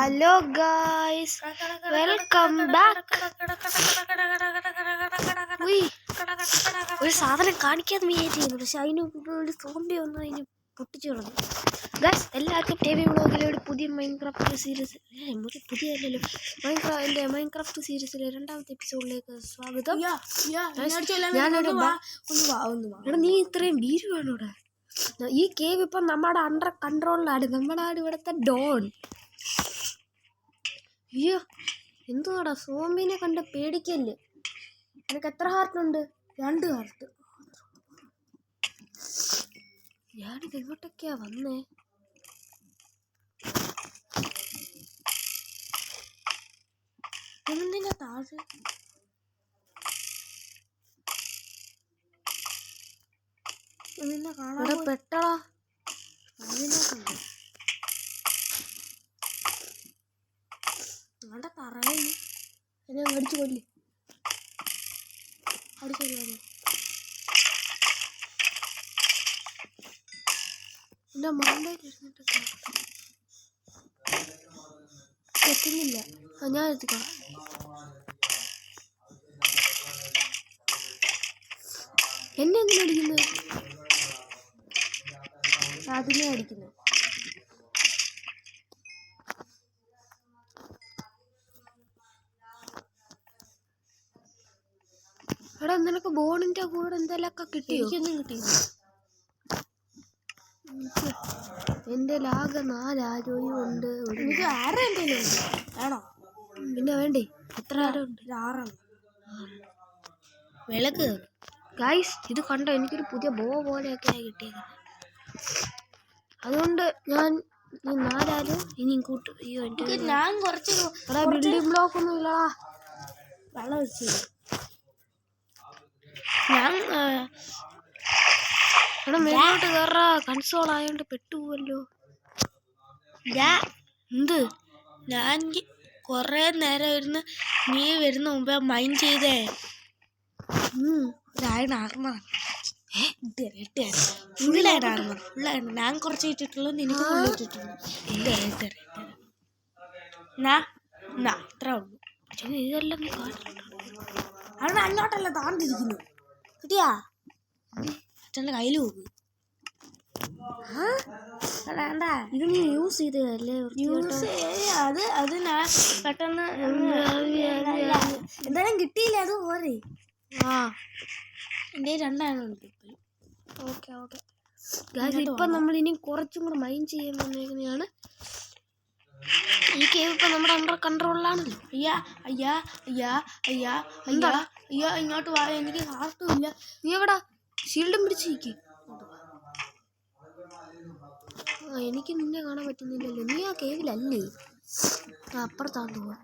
Hello guys, welcome back. ഒരു സാധനം കാണിക്കാതെ വിചാരിച്ചിരുന്നു, പക്ഷെ അതിന് ഒരു സോംബി വന്നു അതിന് പൊട്ടിച്ചു കളഞ്ഞു. ഗായ്സ്, എല്ലാവർക്കും ടി വി വ്ളോഗിലൂടെ പുതിയ മൈൻക്രാഫ്റ്റ് സീരീസ് പുതിയല്ലോ മൈൻക്രാഫ്റ്റ് സീരീസിലെ 2ാമത്തെ എപ്പിസോഡിലേക്ക് സ്വാഗതം. എടാ, നീ ഇത്രയും വീര് വേണോടാ. ഈ കേവ് ഇപ്പം നമ്മുടെ അണ്ടർ കൺട്രോളിലാണ്. നമ്മളാണ് ഇവിടുത്തെ ഡോൺ. അയ്യോ, എന്തുവാടാ സോംബിനെ കണ്ട് പേടിക്കല്ലേ. നിനക്ക് എത്ര ഹാർട്ടുണ്ട്? 2 ഹാർട്ട്. ഞാനിത് എങ്ങോട്ടൊക്കെയാ വന്നേ? എന്തിനാ താഴെ? നിന്നെ കാണാൻ പെട്ടടാ. അതിനെ കണ്ടു ഞങ്ങളുടെ തറയിൽ എന്നെ അടിച്ചു കൊല്ലി. അടിച്ചല്ലോ എൻ്റെ മണ്ടയിലിരുന്നിട്ട് എത്തുന്നില്ല. ഞാൻ എത്തിക്കാം. എന്നെ എന്തിനാ അടിക്കുന്നത്? അതിനെ അടിക്കുന്നത്. എടാ, നിനക്ക് ബോണിന്റെ കൂടെ എന്തെങ്കിലുമൊക്കെ കിട്ടിയോ? എനിക്കൊന്നും കിട്ടിയില്ല. എൻ്റെ ലാഗ് 4 ആരോഗ്യം ഉണ്ട്. എനിക്ക് 6 എന്തെങ്കിലും ഉണ്ട്. ആണോ? പിന്നെ വേണ്ടേ? എത്ര ആരോ ഉണ്ട്? 6 വിളക്ക്. ഗൈസ്, ഇത് കണ്ടോ? എനിക്കൊരു പുതിയ ബോ പോലെയൊക്കെയാണ് കിട്ടിയത്. അതുകൊണ്ട് ഞാൻ ഈ 4 ആരും ഇനിയും കൂട്ടും. അയ്യോ, ഞാൻ കുറച്ച് ബിൽഡിംഗ് ബ്ലോക്ക് ഒന്നും ഇല്ലടാ. വെള്ളം വെച്ച് ഞാൻ എടാ മേലോട്ട് കയറാ. കൺസോൾ ആയോണ്ട് പെട്ടുപോവല്ലോ. എന്ത്? ഞാൻ കൊറേ നേരം ഇരുന്ന് നീ വരുന്ന മുമ്പേ മൈൻഡ് ചെയ്തേ. ഞാൻ കുറച്ച് ഇട്ടിട്ടുള്ളൂ, നിനക്ക് ഇട്ടിട്ടുള്ളൂ. ഇത്ര ഉള്ളൂ. ഇതെല്ലാം അവിടെ അങ്ങോട്ടല്ല താണ്ടിരിക്കുന്നു. കിട്ടിയാ? അച്ഛൻ്റെ കയ്യിൽ പോകും. വേണ്ട, ഇത് നീ യൂസ് ചെയ്തല്ലേ? അത് ഞാൻ പെട്ടെന്ന് എന്തായാലും കിട്ടിയില്ല. അത് പോരെ. എൻ്റെ 2 ആണുണ്ട്. ഓക്കെ. ഇപ്പം നമ്മൾ ഇനി കുറച്ചും കൂടെ മൈൻഡ് ചെയ്യാൻ വന്നേക്കുന്നതാണ്. ഈ കേവ് ഇപ്പം നമ്മുടെ അണ്ടർ കൺട്രോളിലാണല്ലോ. അയ്യാ ഇങ്ങോട്ട് വാ. എനിക്ക് ഹാർട്ടും ഇല്ല. നീ എവിടാ? ഷീൽഡും പിടിച്ചിരിക്കും. എനിക്ക് നിന്നെ കാണാൻ പറ്റുന്നില്ലല്ലോ. നീ ആ കേവിലല്ലേ? അപ്പുറത്താന്ന് പോവാ.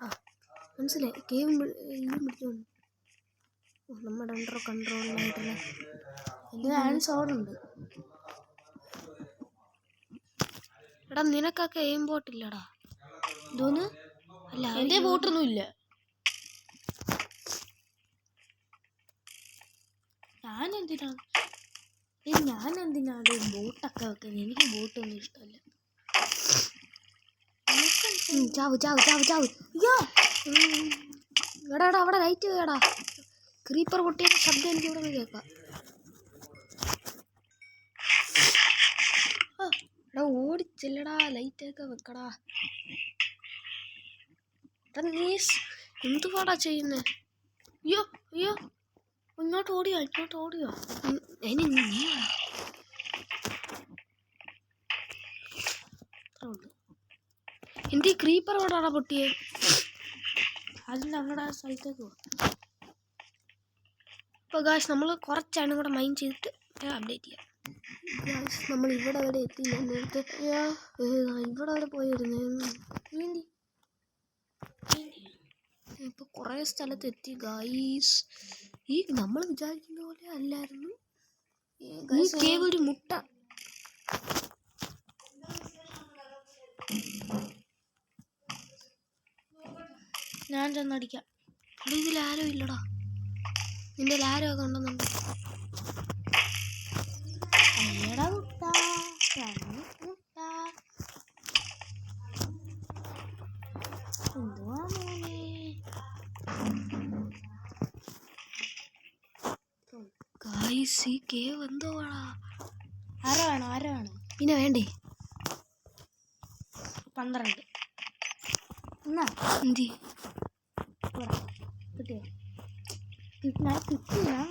മനസ്സിലായി. കേവും ഇതും പിടിച്ചോണ്ട് നമ്മുടെ അണ്ടർ കൺട്രോളിലായിട്ടുള്ള ഹാൻഡ്സ് ഓടുണ്ട്. എടാ, നിനക്കൊക്കെ എയിം ബോട്ടില്ലടാ. ഇതൊന്ന് അല്ല, എൻ്റെ ബോട്ടൊന്നും ഇല്ല. ഞാനെന്തിനാണ് ബോട്ടൊക്കെ വെക്കുന്നത്? എനിക്ക് ബോട്ടൊന്നും ഇഷ്ടമല്ല. ചാവ്. എടാ അവിടെ ലൈറ്റ് കേടാ. ക്രീപ്പർ പൊട്ടിയ ശബ്ദം എനിക്ക് ഇവിടെ കേൾക്കാം. എടാ ഓടിച്ചില്ലടാ. ലൈറ്റൊക്കെ വെക്കടാ. നീ എന്തുപാടാ ചെയ്യുന്നേ? അയ്യോ ഇങ്ങോട്ട് ഓടിയോ. എന്ത് ക്രീപ്പർ ഓടാടാ പൊട്ടിയേ? അത് ഞങ്ങളുടെ സ്ഥലത്തേക്ക് പോവാം. ഇപ്പോൾ ഗായ്സ്, നമ്മൾ കുറച്ചാണ് കൂടെ മൈൻഡ് ചെയ്തിട്ട് അപ്ഡേറ്റ് ചെയ്യാം. ഗായ്സ്, നമ്മൾ ഇവിടെ വരെ എത്തിയില്ല. നേരത്തെ ഇവിടെ വരെ പോയിരുന്നു. ഇപ്പോൾ കുറേ സ്ഥലത്ത് എത്തി ഗായ്സ്. ഈ നമ്മൾ വിചാരിക്കുന്ന പോലെ അല്ലായിരുന്നു. ഈ കേവ് ഒരു മുട്ട. ഞാൻ ചെന്നടിക്കാം. ഇതിലാരോ ഇല്ലടാ. നിന്റെ ആരോ ഒക്കെ ഉണ്ടെന്നുണ്ട്. കേവ് എന്തോ ആരോ വേണം പിന്നെ വേണ്ടേ 12 എന്നാ എന്തി കിട്ടിയോ ഞാൻ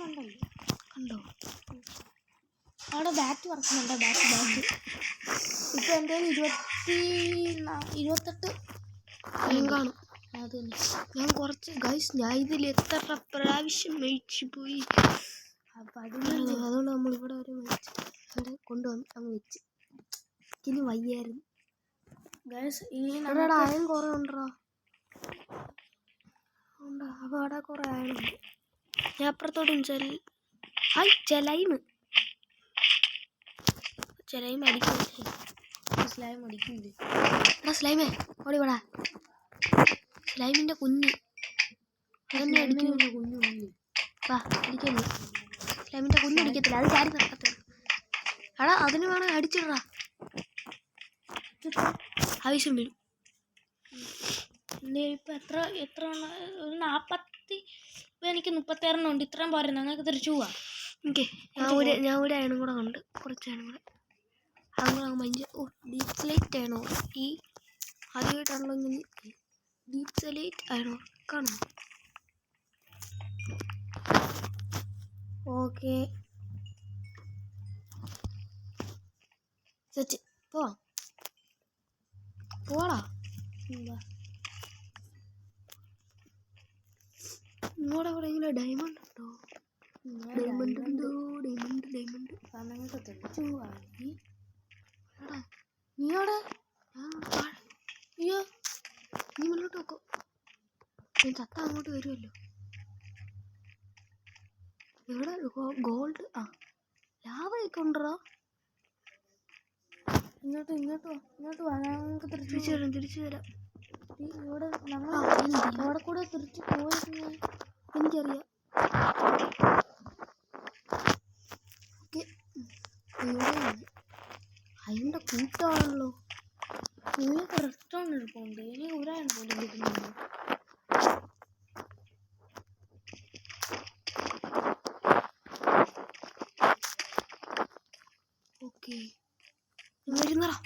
കണ്ടോ അവിടെ ബാറ്റ് പറക്കുന്നുണ്ടോ ബാറ്റ് ഇപ്പം എൻ്റെ 28 കാണും. അത് തന്നെ ഞാൻ കുറച്ച് ഗൈസ് ഞാൻ ഇതിൽ എത്ര പ്രാവശ്യം മേടിച്ചു പോയി. അതുകൊണ്ട് നമ്മൾ ഇവിടെ വരെ മേടിച്ചു ഇവിടെ കൊണ്ടുവന്ന് അങ്ങ് വെച്ച്. ഇനി വയ്യായിരുന്നു ഗൈസ്. ഇവിടെ അയൺ കുറേ ഉണ്ടോ അപ്പോൾ അവിടെ കുറേ അയണുണ്ട്. ഞാൻ അപ്പുറത്തോട്ടും ചെലൈം അടിക്കില്ലേ എടാ സ്ലൈമേ ഓടി വേടാ. സ്ലൈമിൻ്റെ കുഞ്ഞ് അതെന്നെ അടിക്കുന്നു. വാ അടിക്കല്ലേ. സ്ലൈമിൻ്റെ കുഞ്ഞ് അടിക്കത്തില്ല, അത് ചാടി നടക്കത്തില്ല. എടാ അതിന് വേണം അടിച്ചിടാ, ആവശ്യം വരും. ഇപ്പം എത്ര ഒരു 40 ഇപ്പം എനിക്ക് 36 ഉണ്ട്. ഇത്രയും പോരെ, ഞങ്ങൾക്ക് തിരിച്ചു പോവാം. ഓക്കെ ഞാൻ ഒരു അയണും കൂടെ കണ്ട്, കുറച്ച് അയണും കൂടെ അങ്ങനെ മഞ്ഞ്. ഡീപ് സ്ലൈറ്റ് ആണോ ഈ ആദ്യമായിട്ടാണല്ലോ ഇങ്ങനെ ഡീപ് സ്ലൈറ്റ് ആണോ കാണാം. Okay set പോവാടാ. ഇങ്ങോടെ അവിടെ ഇങ്ങനെ ഡയമണ്ട് ഉണ്ടോ? ഡയമണ്ട് ഞങ്ങൾക്ക് തിരിച്ചു പോവാം. നീയോടെ അയ്യോ നീ മുന്നോട്ട് നോക്കോ, ഞാൻ ചത്ത അങ്ങോട്ട് വരുമല്ലോ. ഇവിടെ ഗോൾഡ് ലാവയൊക്കെ ഉണ്ടോ? ഇങ്ങോട്ട് വാ, ഞങ്ങൾക്ക് തിരിച്ചു തരാം. ഇവിടെ ഞങ്ങൾ അവിടെ കൂടെ തിരിച്ചു പോയിരുന്നു. എനിക്കറിയാം. ഓക്കെ അതിൻ്റെ കൂട്ടമാണല്ലോ. നിങ്ങൾക്ക് റെസ്റ്റോറൻറ്റ് എടുക്കുന്നുണ്ട്, ഇനി ഒരാൾ പോലും കിട്ടുന്നുണ്ട്. ഓക്കെ വരുന്നടാ.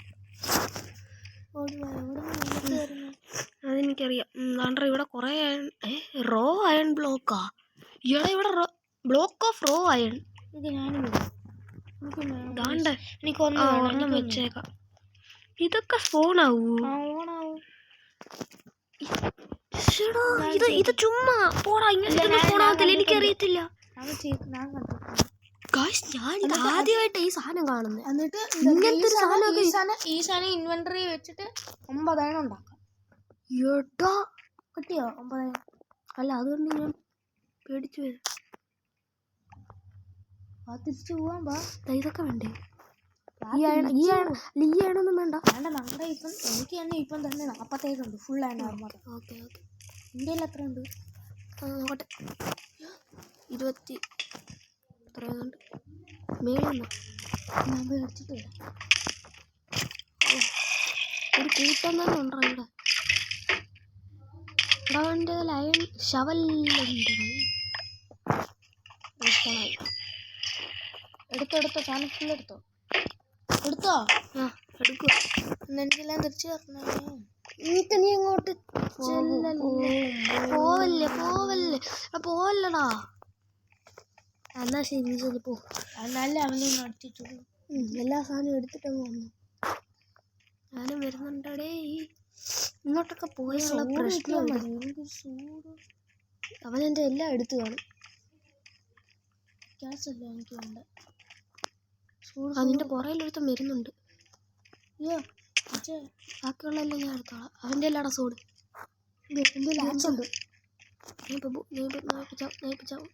അതെനിക്കറിയാം. ആണ്ട്ര ഇവിടെ കുറേ അയൺ റോ അയൺ ബ്ലോക്കാ. ഇവിടെ ബ്ലോക്ക് ഓഫ് റോ അയൺ. ഇത് ഞാനും ദാണ്ട് ഒരെണ്ണം വെച്ചേക്കാം. ഇതൊക്കെ സ്പോൺ ആവൂ. ഇത് ചുമ്മാ പോടാ, ഇങ്ങനെ സ്പോൺ ആവത്തില്ല. എനിക്കറിയത്തില്ല. ഞാൻ ആദ്യമായിട്ട് ഈ സാധനം കാണുന്നത്. എന്നിട്ട് ഇങ്ങനത്തെ ഈ സാധനം ഇൻവെന്ററി വെച്ചിട്ട് 9 ഉണ്ടാക്കാം. എടാ കിട്ടിയോ 9? അല്ല അതുകൊണ്ട് ഞാൻ പേടിച്ചു വരും. തിരിച്ചു പോവാൻ പാ. ഇതൊക്കെ വേണ്ടേ? ഈ അയണൊന്നും വേണ്ട. നമ്മുടെ ഇപ്പം എനിക്ക് തന്നെ ഇപ്പം തന്നെ 47 ഉണ്ട് ഫുൾ അയൺ. ഓക്കെ ഇന്ത്യയിൽ എത്ര ഉണ്ട് നോക്കട്ടെ. 20 എത്രയുണ്ട് മേളിൽ നമ്മൾ അടിച്ചിട്ട് വരാം. ഒരു കൂട്ടം തന്നെ ഉണ്ടോ ഇവിടെ? ഇവിടെ അയൺ ഷവലുണ്ട്. എടുത്തോ സാധനം ഫുൾ എടുത്തോ. എടുക്കുക. എനിക്കെല്ലാം തിരിച്ചു തരണേ. നീ അങ്ങോട്ട് പോവല്ലടാ. എന്നാ ശരി പോ. എന്നാലേ അവനൊന്ന് അടിച്ചിട്ടു. എല്ലാ സാധനവും എടുത്തിട്ടങ്ങ് വന്നു. ഞാനും വരുന്നുണ്ടേ. ഇങ്ങോട്ടൊക്കെ പോയുള്ള പ്രശ്നം അവനെൻ്റെ എല്ലാം എടുത്തു കാണും. ഗ്യാസല്ല എനിക്ക് വേണ്ട. അതിൻ്റെ പുറയിലൊരുത്തം വരുന്നുണ്ട്. ബാക്കിയുള്ളതെല്ലാം ഞാൻ എടുത്തോളാം. അവൻ്റെ എല്ലാടാ സോഡ്. എൻ്റെ ലാൻസ് ഉണ്ട്. നേപ്പിച്ചാവും.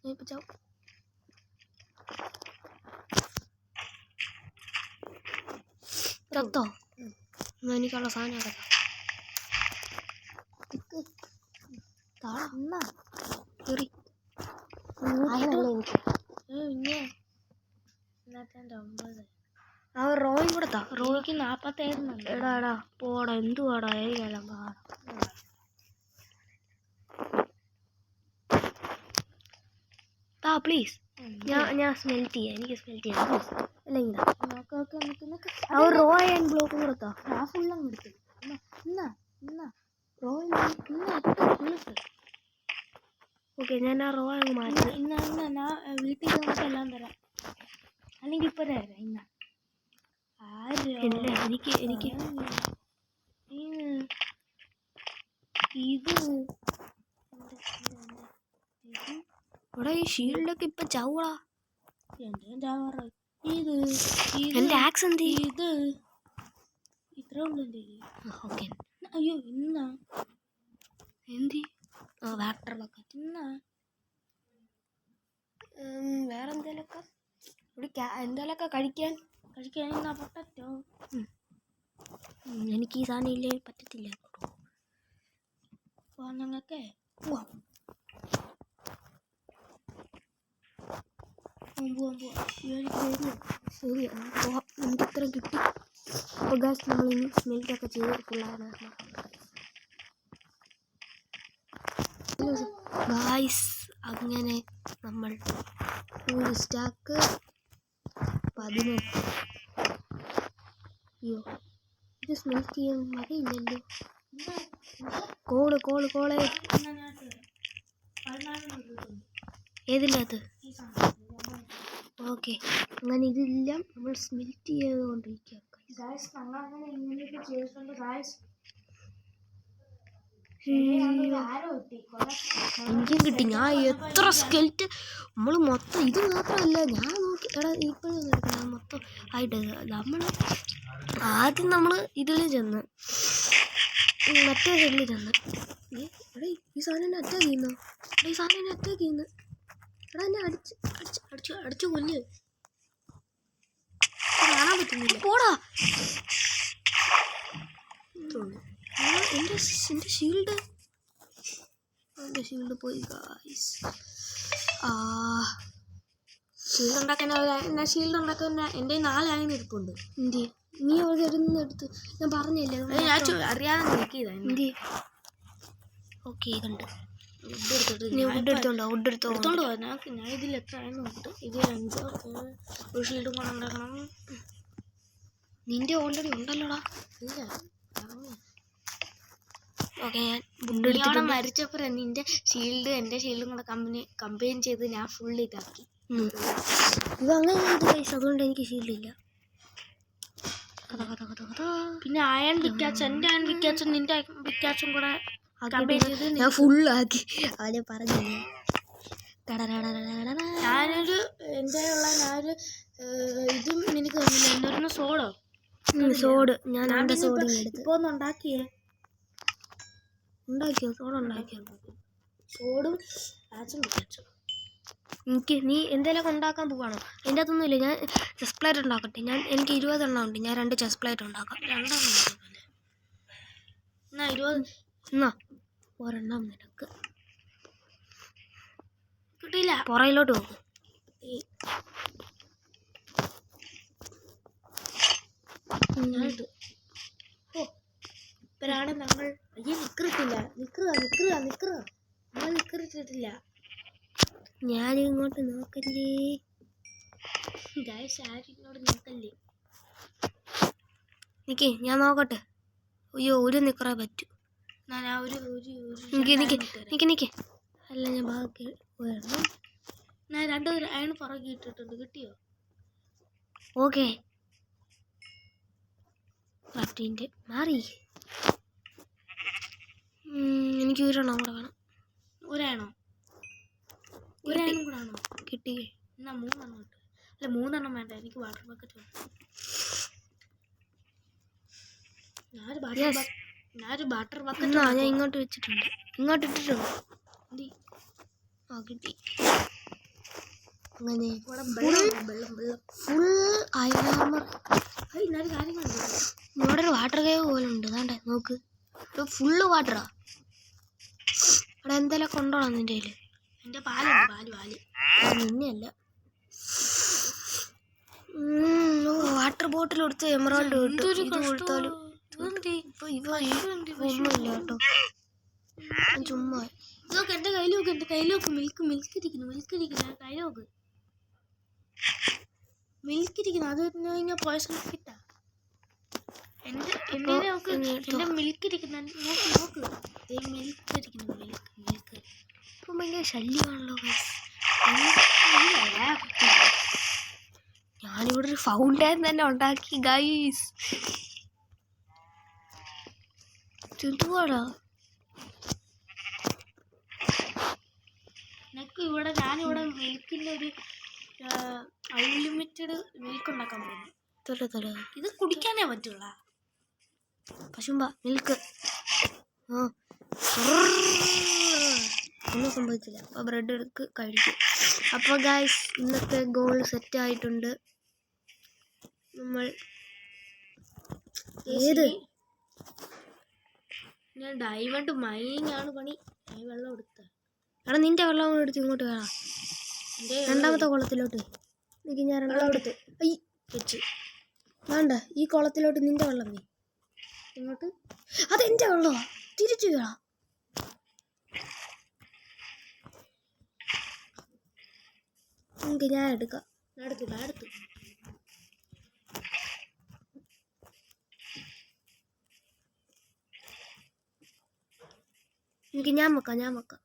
ചത്തോ? എനിക്കുള്ള സാധനം എടുക്കാം. കയറി ആ റോയും കൂടെ റോയ്ക്ക് 47. എടാ പോടാ. എന്തുവാടാ ഏരിയെല്ലാം പ്ലീസ്. ഞാൻ സ്മെൽറ്റ് ചെയ്യാം, എനിക്ക് സ്മെൽറ്റ് ചെയ്യാം അല്ലെങ്കിൽ നോക്കൊക്കെ നിൽക്കുന്നൊക്കെ ആ ഒരു റോയൽ ആൻഡ് ബ്ലോക്കും കൊടുത്തോ? ആ ഫുള്ളും കൊടുത്തു. ഇന്നാ റോയൽ ഫുള്ളിട്ട്. ഓക്കെ, ഞാൻ ആ റോ അങ്ങ് മാറ്റി. ഇന്ന ഞാൻ വീട്ടിൽ നമുക്ക് എല്ലാം തരാം, അല്ലെങ്കിൽ ഇപ്പം തരാം. ഇന്ന ഇല്ല, എനിക്ക് ഇത് ഇവിടെ ഈ ഷീൽഡൊക്കെ ഇപ്പൊ ചാവൂടാ. ചാവാറായി. ഇത് എന്റെ ആക്സ് എന്ത് ഇത് ഇത്ര ഉള്ളു. ഓക്കെ. അയ്യോ ഇന്നാ എന്തി വാട്ടറിലൊക്കെ ഇന്നാ വേറെ എന്തേലൊക്കെ ഇവിടെ എന്തേലൊക്കെ കഴിക്കാൻ ഇന്നാ പൊട്ടറ്റോ. എനിക്ക് ഈ സാധനം ഇല്ലേ പറ്റത്തില്ല. ഞങ്ങൾക്ക് പോവാം. ശരി, നമുക്ക് ഇത്ര കിട്ടി. അപ്പോൾ ഗായ്സ് നമ്മൾ ഇനി സ്മെൽറ്റൊക്കെ ചെയ്ത് ഫുള്ളാണ്. ഗായ്സ് അങ്ങനെ നമ്മൾ ഒരു സ്റ്റാക്ക് 18. അയ്യോ, ഇത് സ്മെൽറ്റ് ചെയ്യാൻ മതിയില്ലല്ലോ. കോള് ഏതില്ലാത്ത? ഓക്കെ, അങ്ങനെ ഇതെല്ലാം നമ്മൾ സ്മെൽറ്റ് ചെയ്തുകൊണ്ടിരിക്കുക. എനിക്കും കിട്ടി. ഞാൻ എത്ര സ്കെൽറ്റ് നമ്മൾ മൊത്തം ഇത് മാത്രമല്ല ഞാൻ നോക്കി. എടാ ഇപ്പോഴും മൊത്തം ആയിട്ട് നമ്മൾ ആദ്യം നമ്മൾ ഇതിൽ ചെന്ന് മറ്റേ സൈഡിൽ ചെന്ന് എടാ ഈ സാധനം എന്നെ അറ്റാക്ക് ചെയ്യുന്നു. എടാ എന്നെ അടിച്ചു കൊല്ല്. കാണാൻ പറ്റുന്നില്ല. പോടാ. എൻ്റെ ഷീൽഡ് പോയി ഗായ്സ്. ഷീൽഡ് ഉണ്ടാക്കാൻ എൻ്റെ 4 ആയിരം ഇരിപ്പുണ്ട്. എന്തി നീ അവിടെ എടുത്ത് ഞാൻ പറഞ്ഞില്ലേ അറിയാതെ നോക്കിയതാ. എന്തി ഓക്കെ കണ്ട് നീ വുഡ് എടുത്തോണ്ടോ ഞാൻ ഇതിൽ എത്ര ആയെന്ന് നോക്കിട്ട് ഇതിൽ 5 ഒരു ഷീൽഡും കൂടെ ഉണ്ടാക്കണം. നിന്റെ ഓൾറെഡി ഉണ്ടല്ലോടാ. ഇല്ല. ഓക്കെ, ഞാൻ വുഡ് എടുത്തോണ്ട് മരിച്ചപ്പോൾ നിന്റെ ഷീൽഡ് എൻ്റെ ഷീൽഡും കൂടെ കമ്പൈൻ ചെയ്ത് ഞാൻ ഫുൾ ഇതാക്കി. ഇത് അങ്ങനെ അതുകൊണ്ട് എനിക്ക് ഷീൽഡില്ല. പിന്നെ അയൺ പിക്കാച്ച്, എൻ്റെ അയൺ പിക്കാച്ചും നിന്റെ പിക്കാച്ചും കൂടെ ഞാൻ ഫുള്ളാക്കി. അവനെ പറഞ്ഞില്ല. ഞാനൊരു എൻ്റെ ഉള്ള ഞാനൊരു ഇതും നിനക്ക് തന്നില്ല. എന്നൊരു സോഡ് ഞാൻ എൻ്റെ സോഡ് എടുത്ത് ഇപ്പോൾ ഒന്ന് ഉണ്ടാക്കിയോ? സോഡ് ഉണ്ടാക്കിയോ? സോഡും പാച്ചും പിക്കാച്ചും. നീ എന്തെങ്കിലുമൊക്കെ ഉണ്ടാക്കാൻ പോവാണോ? എൻ്റെ അകത്തൊന്നുമില്ല. ഞാൻ ചെസ്റ്റ് പ്ലേറ്റ് ഉണ്ടാക്കട്ടെ. എനിക്ക് 20 എണ്ണം ഉണ്ട്. ഞാൻ 2 ചെസ്റ്റ് പ്ലേറ്റ് ഉണ്ടാക്കാം. 2 എന്നാ 20 എന്നാ ഒരെണ്ണം നിനക്ക് കിട്ടിയില്ല. പുറയിലോട്ട് പോകും. ഇപ്പോഴാണ് നമ്മൾ നിക്കറിട്ടില്ല. നമ്മൾ നിക്കറിട്ടിട്ടില്ല. ഞാൻ ഇങ്ങോട്ട് നോക്കല്ലേ. ആരിങ്ങോട്ട് നോക്കല്ലേ. നിക്ക് ഞാൻ നോക്കട്ടെ. അയ്യോ, ഒരു നിക്കറേ പറ്റൂ. നിക്ക് അല്ല ഞാൻ ബാക്കി പോയിരുന്നു. ഞാൻ 2 അയൺ പുറകെ ഇട്ടിട്ടുണ്ട്. കിട്ടിയോ? ഓക്കെ, ക്രാഫ്റ്റിൻ്റെ മാറി. എനിക്ക് ഒരെണ്ണം കൂടെ വേണം. ഒരയണോ കൂടെ ആണോ? കിട്ടി. എന്നാ 3 എണ്ണം കിട്ടും. അല്ല 3 എണ്ണം വേണ്ട, എനിക്ക് വാട്ടർ ബക്കറ്റ് വേണം. ഞാനൊരു വാട്ടർ ബക്കറ്റ് ഞാൻ ഇങ്ങോട്ട് വെച്ചിട്ടുണ്ട്. ഇങ്ങോട്ട് ഇട്ടിട്ടുണ്ട്. കിട്ടി. അങ്ങനെ ഫുൾ അയാമർ. ഇവിടെ ഒരു വാട്ടർ കേവ് പോലെ ഉണ്ട്. അതാണ്ടേ നോക്ക്, ഫുള്ള് വാട്ടറാ. അവിടെ എന്തെല്ലാം കൊണ്ടോളാം നിന്റെ കയ്യിൽ? എൻ്റെ പാല് നിന്നെയല്ല. വാട്ടർ ബോട്ടിൽ കൊടുത്ത് എമറാൾഡ് കിട്ടും. ഇത് കൊടുത്താലും ഒന്നുമില്ല കേട്ടോ. ചുമ്മാ ഇതൊക്കെ എൻ്റെ കയ്യിൽ നോക്ക്. മിൽക്ക് ഇരിക്കുന്നു. കയ്യിൽ നോക്ക്. മിൽക്ക് ഇരിക്കുന്നു, അത് കഴിഞ്ഞാൽ പോയസൺ ഫിറ്റാ. എൻ്റെ നോക്ക്, എൻ്റെ മിൽക്ക് ഇരിക്കുന്ന നോക്ക് മിൽക്ക് ഇരിക്കുന്നു, മിൽക്ക്. ഇപ്പം ഭയങ്കര ശല്യമാണല്ലോ ഗൈസ്. ഞാനിവിടെ ഒരു ഫൗണ്ടൻ തന്നെ ഉണ്ടാക്കി ഗൈസ്. എന്തുവാടാ എനിക്ക് ഇവിടെ ഞാനിവിടെ മിൽക്കിൻ്റെ ഒരു അൺലിമിറ്റഡ് മിൽക്ക് ഉണ്ടാക്കാൻ പോകുന്നു. ഇത് കുടിക്കാനേ പറ്റുള്ള പശുമ്പ മിൽക്ക്. ആ ഒന്നും സംഭവിച്ചില്ല. അപ്പോൾ ബ്രെഡ് എടുത്ത് കഴിക്കും. അപ്പോൾ ഗൈസ് ഇന്നത്തെ ഗോൾ സെറ്റ് ആയിട്ടുണ്ട്. നമ്മൾ ഏത് ഞാൻ ഡയമണ്ട് മൈനിങ് ആണ് പണി. വെള്ളം എടുത്ത എടാ നിന്റെ വെള്ളം എടുത്ത് ഇങ്ങോട്ട് വേണം. രണ്ടാമത്തെ കുളത്തിലോട്ട് എനിക്ക് ഞാൻ വെള്ളം എടുത്ത് വെച്ച് വേണ്ട. ഈ കുളത്തിലോട്ട് നിന്റെ വെള്ളം നീ ഇങ്ങോട്ട്. അതെൻ്റെ വെള്ളമാ, തിരിച്ചു വേണം. എനിക്ക് ഞാൻ എടുക്കാം. എടുത്തു എനിക്ക് ഞാൻ വെക്കാം.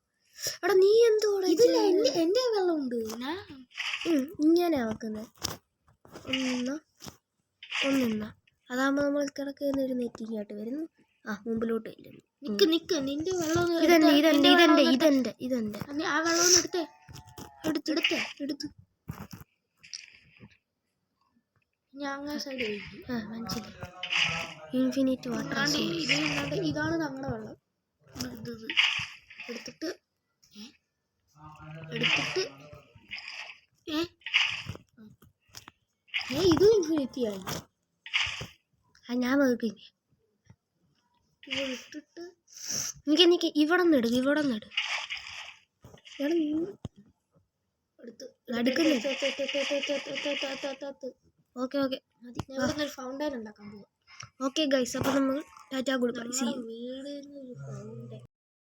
എടാ നീ എന്തുകൂടെ ഇതില്ല, എൻ്റെ വെള്ളം ഉണ്ട്. ഇങ്ങനെ വെക്കുന്നത് ഒന്നിന്ന അതാകുമ്പോൾ നമ്മൾ കിടക്ക് ഒരു നെറ്റിങ്ങോട്ട് വരുന്നു. ആ മുമ്പിലോട്ട് ഇല്ലെന്ന്. നിക്ക് നിന്റെ വെള്ളം ഇതെന്റെ ആ വെള്ളം എടുത്തേ. എടുത്ത് ഞാൻ അങ്ങനെ സൈഡ് കഴിക്കും. മനസ്സിലായി. Infinite water. ഇതാണ് ഞങ്ങളുടെ വെള്ളം. എടുത്തിട്ട് ഇത് ഇൻഫിനിറ്റി ആയി. ഞാൻ വെക്കും. ഇട്ടിട്ട് എനിക്ക് ഇവിടെ നിന്ന് എടു. ഓക്കെ മതി. ഫൗണ്ടൻ ഉണ്ടാക്കാൻ പോവാം. ഓക്കെ ഗൈസ്, അപ്പോൾ നമ്മൾ ടാറ്റാ ഗുഡ് ബൈ. വീട്